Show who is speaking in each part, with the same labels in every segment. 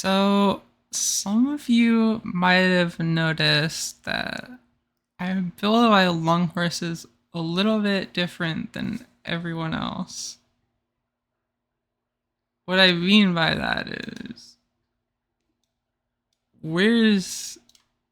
Speaker 1: So, some of you might have noticed that I build my long horses a little bit different than everyone else. What I mean by that is, where's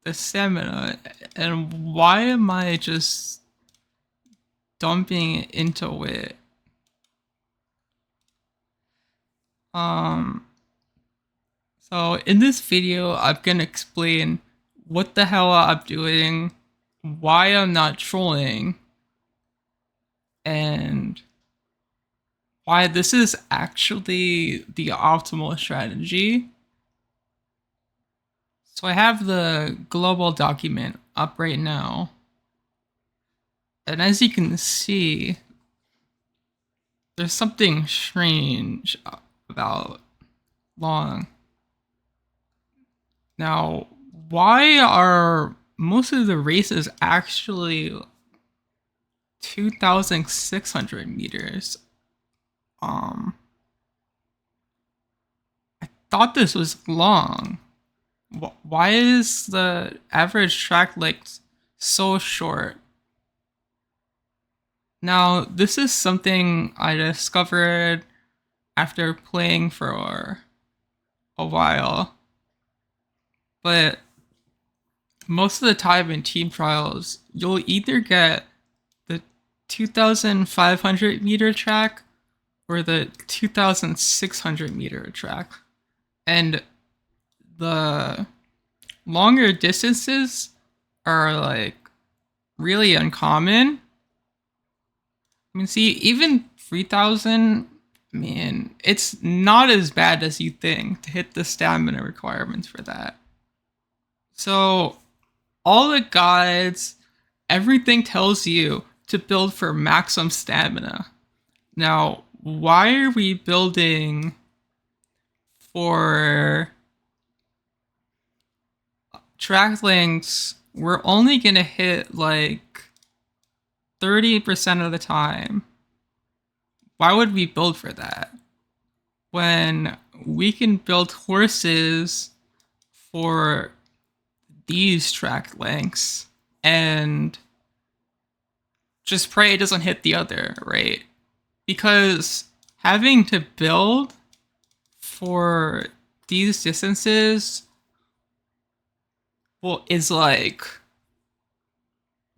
Speaker 1: the stamina and why am I just dumping it into it? Um, so in this video, I'm gonna explain what the hell I'm doing, why I'm not trolling, and why this is actually the optimal strategy. So I have the global document up right now. And as you can see, there's something strange about long. Now, why are most of the races actually 2,600 meters? Um, I thought this was long. Why is the average track length so short? Now, this is something I discovered after playing for a while, but most of the time in team trials, you'll either get the 2,500 meter track or the 2,600 meter track. And the longer distances are like really uncommon. I mean, see, even 3,000, man, it's not as bad as you think to hit the stamina requirements for that. So, all the guides, everything tells you to build for maximum stamina. Now, why are we building for track lengths? We're only gonna hit like 30% of the time. Why would we build for that when we can build horses for these track lengths and just pray it doesn't hit the other, right? Because having to build for these distances, well, is like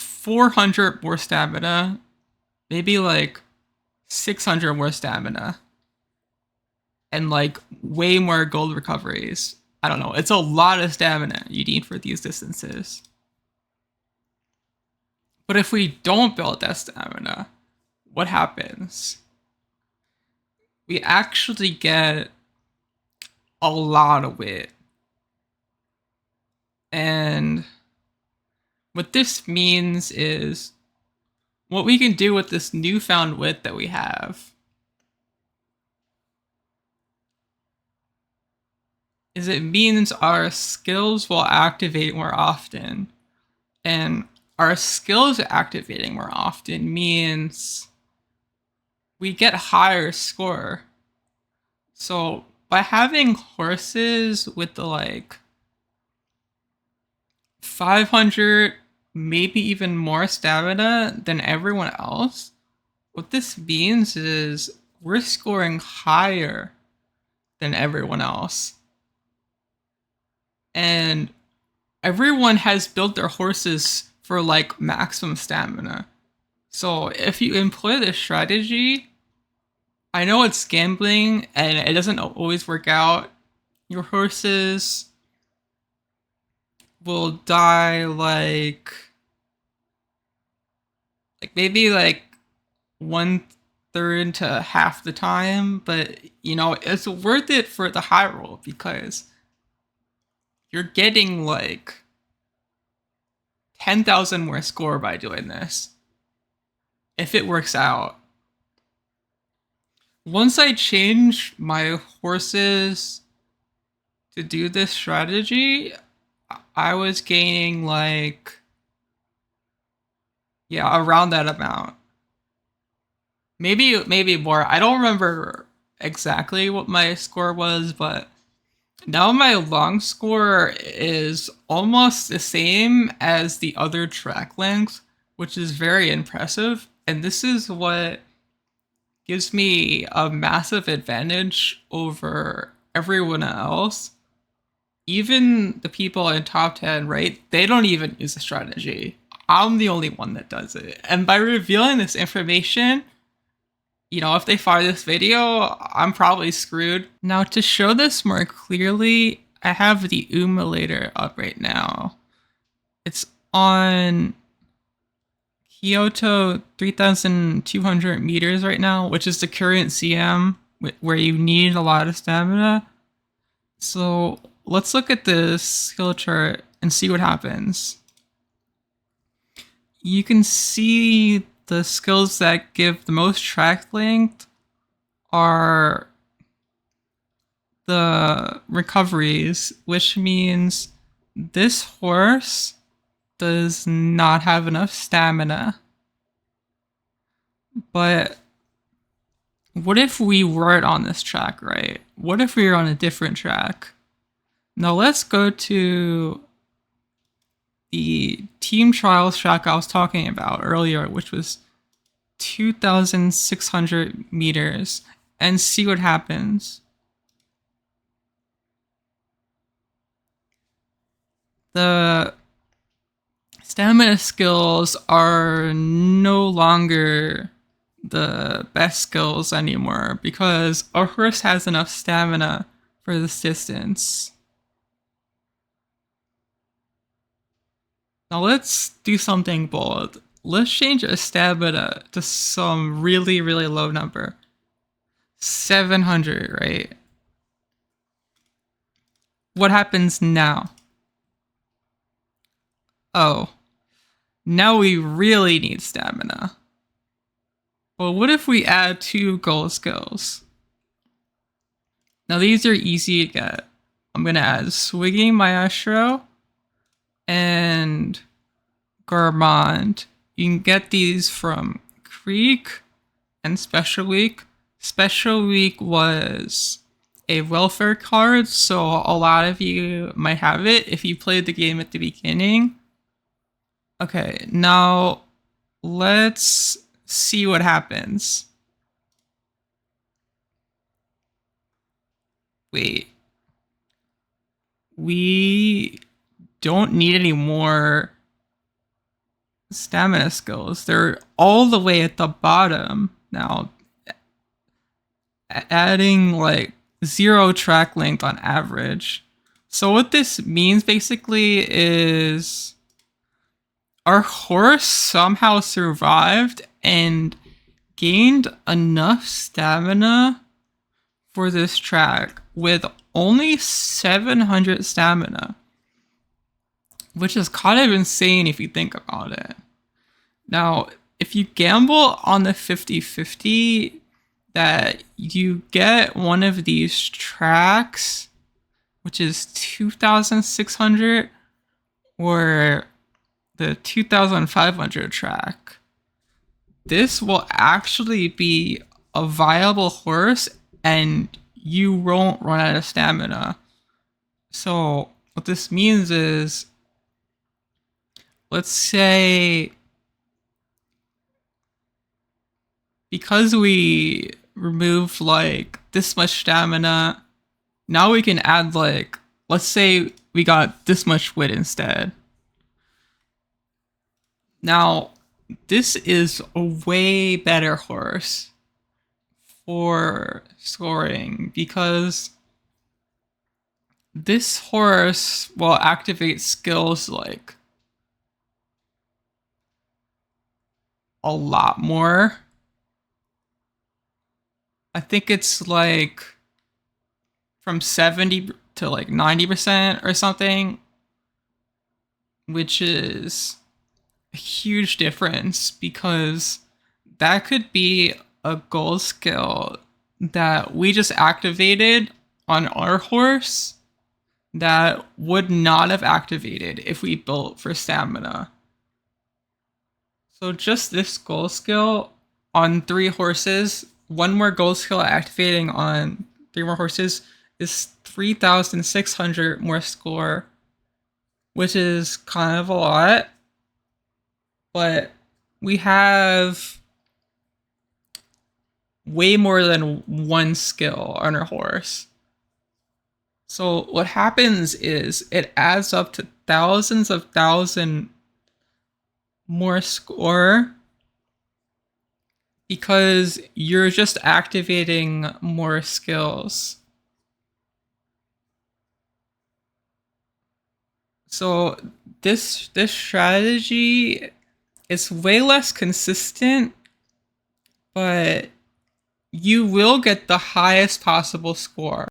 Speaker 1: 400 more stamina, maybe like 600 more stamina, and like way more gold recoveries. I don't know. It's a lot of stamina you need for these distances. But if we don't build that stamina, what happens? We actually get a lot of wit. And what this means is what we can do with this newfound wit that we have is it means our skills will activate more often. And our skills activating more often means we get higher score. So by having horses with the like 500, maybe even more stamina than everyone else, what this means is we're scoring higher than everyone else. And everyone has built their horses for like maximum stamina. So if you employ this strategy, I know it's gambling and it doesn't always work out. Your horses will die like maybe like one third to half the time, but you know, it's worth it for the high roll because you're getting like 10,000 more score by doing this if it works out. Once I change my horses to do this strategy, I was gaining like, yeah, around that amount. Maybe more. I don't remember exactly what my score was, but Now my long score is almost the same as the other track length, which is very impressive. And this is what gives me a massive advantage over everyone else. Even the people in top 10, right? They don't even use a strategy. I'm the only one that does it. And by revealing this information, if they find this video, I'm probably screwed. Now, to show this more clearly, I have the Umalator up right now. It's on Kyoto 3,200 meters right now, which is the current CM where you need a lot of stamina. So let's look at this skill chart and see what happens. You can see the skills that give the most track length are the recoveries, which means this horse does not have enough stamina. But what if we weren't on this track, right? What if we were on a different track? Now let's go to the team trials track I was talking about earlier, which was 2,600 meters, and see what happens. The stamina skills are no longer the best skills anymore because our horse has enough stamina for this distance. Now let's do something bold. Let's change a stamina to some really, really low number. 700, right? What happens now? Oh, now we really need stamina. Well, what if we add 2 gold skills? Now these are easy to get. I'm gonna add Swinging Maestro and Gourmand. You can get these from Creek and Special Week. Special Week was a welfare card, so a lot of you might have it if you played the game at the beginning. Okay, now let's see what happens. Wait. We don't need any more stamina skills. They're all the way at the bottom now. Adding like 0 track length on average. So what this means basically is our horse somehow survived and gained enough stamina for this track with only 700 stamina, which is kind of insane if you think about it. Now, if you gamble on the 50-50 that you get one of these tracks, which is 2,600, or the 2,500 track, this will actually be a viable horse and you won't run out of stamina. So what this means is, let's say, because we removed like this much stamina, now we can add like, let's say we got this much wit instead. Now, this is a way better horse for scoring because this horse will activate skills like a lot more. I think it's like from 70 to like 90% or something, which is a huge difference because that could be a gold skill that we just activated on our horse that would not have activated if we built for stamina. So just this gold skill on 3 horses, 1 more gold skill activating on 3 more horses is 3,600 more score, which is kind of a lot, but we have way more than one skill on our horse. So what happens is it adds up to thousands of thousand more score because you're just activating more skills. So this strategy is way less consistent, but you will get the highest possible score.